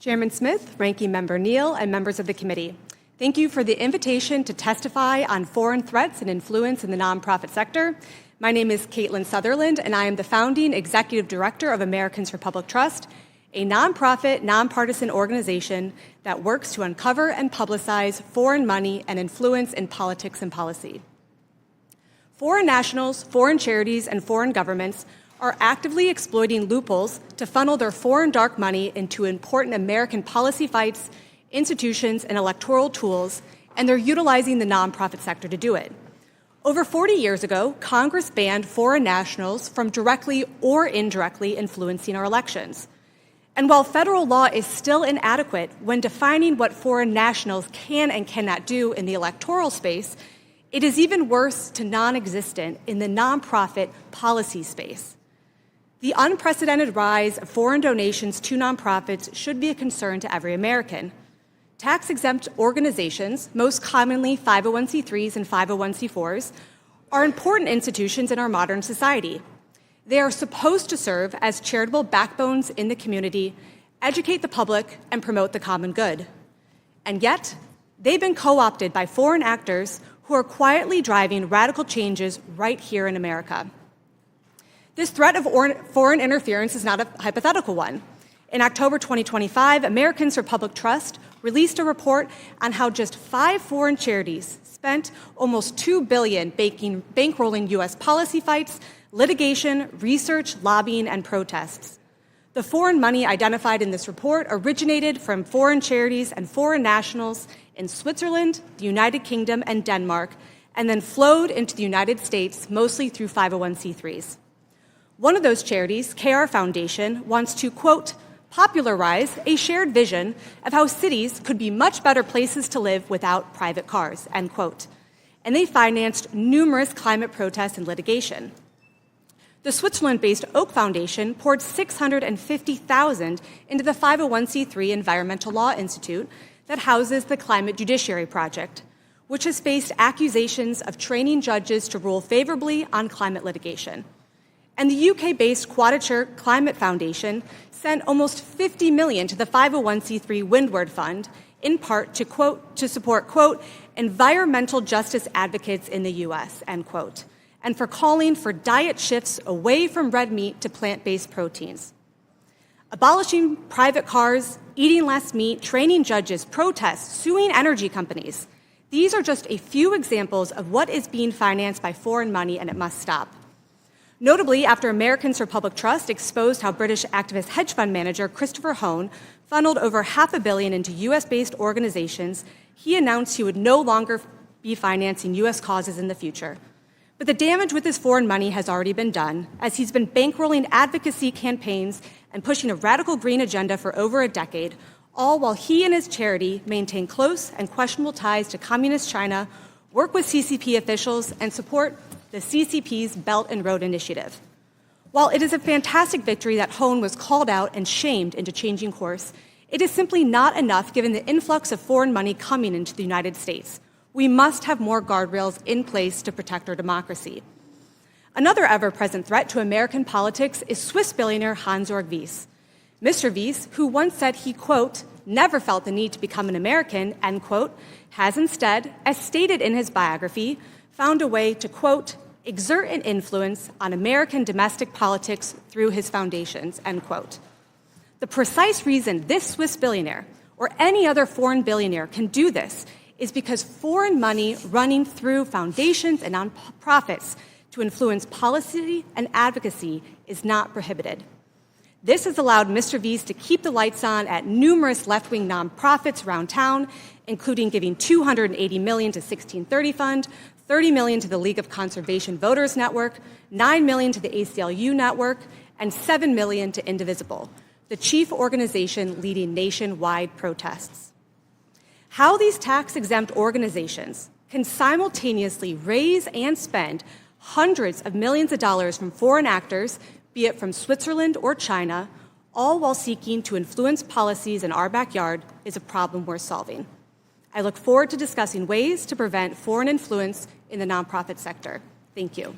Chairman Smith, Ranking Member Neal, and members of the committee, thank you for the invitation to testify on foreign threats and influence in the nonprofit sector. My name is Caitlin Sutherland, and I am the founding executive director of Americans for Public Trust, a nonprofit, nonpartisan organization that works to uncover and publicize foreign money and influence in politics and policy. Foreign nationals, foreign charities, and foreign governments are actively exploiting loopholes to funnel their foreign dark money into important American policy fights, institutions, and electoral tools, and they're utilizing the nonprofit sector to do it. Over 40 years ago, Congress banned foreign nationals from directly or indirectly influencing our elections. And while federal law is still inadequate when defining what foreign nationals can and cannot do in the electoral space, it is even worse to non-existent in the nonprofit policy space. The unprecedented rise of foreign donations to nonprofits should be a concern to every American. Tax-exempt organizations, most commonly 501c3s and 501c4s, are important institutions in our modern society. They are supposed to serve as charitable backbones in the community, educate the public, and promote the common good. And yet, they've been co-opted by foreign actors who are quietly driving radical changes right here in America. This threat of foreign interference is not a hypothetical one. In October 2025, Americans for Public Trust released a report on how just 5 foreign charities spent almost $2 billion bankrolling U.S. policy fights, litigation, research, lobbying, and protests. The foreign money identified in this report originated from foreign charities and foreign nationals in Switzerland, the United Kingdom, and Denmark, and then flowed into the United States, mostly through 501c3s. One of those charities, KR Foundation, wants to, quote, popularize a shared vision of how cities could be much better places to live without private cars, end quote. And they financed numerous climate protests and litigation. The Switzerland-based Oak Foundation poured $650,000 into the 501c3 Environmental Law Institute that houses the Climate Judiciary Project, which has faced accusations of training judges to rule favorably on climate litigation. And the UK-based Quadature Climate Foundation sent almost $50 million to the 501c3 Windward Fund, in part to, quote, to support, quote, environmental justice advocates in the US, end quote, and for calling for diet shifts away from red meat to plant-based proteins. Abolishing private cars, eating less meat, training judges, protests, suing energy companies. These are just a few examples of what is being financed by foreign money, and it must stop. Notably, after Americans for Public Trust exposed how British activist hedge fund manager Christopher Hone funneled over $500 million into US-based organizations, he announced he would no longer be financing US causes in the future. But the damage with his foreign money has already been done, as he's been bankrolling advocacy campaigns and pushing a radical green agenda for over a decade, all while he and his charity maintain close and questionable ties to Communist China, work with CCP officials, and support the CCP's Belt and Road Initiative. While it is a fantastic victory that Hone was called out and shamed into changing course, it is simply not enough given the influx of foreign money coming into the United States. We must have more guardrails in place to protect our democracy. Another ever-present threat to American politics is Swiss billionaire Hans-Jörg Wyss. Mr. Wyss, who once said he, quote, never felt the need to become an American, end quote, has instead, as stated in his biography, found a way to, quote, exert an influence on American domestic politics through his foundations, end quote. The precise reason this Swiss billionaire or any other foreign billionaire can do this is because foreign money running through foundations and nonprofits to influence policy and advocacy is not prohibited. This has allowed Mr. Wyss to keep the lights on at numerous left-wing nonprofits around town, including giving $280 million to 1630 Fund, $30 million to the League of Conservation Voters Network, $9 million to the ACLU Network, and $7 million to Indivisible, the chief organization leading nationwide protests. How these tax-exempt organizations can simultaneously raise and spend hundreds of millions of dollars from foreign actors, be it from Switzerland or China, all while seeking to influence policies in our backyard, is a problem worth solving. I look forward to discussing ways to prevent foreign influence in the nonprofit sector. Thank you.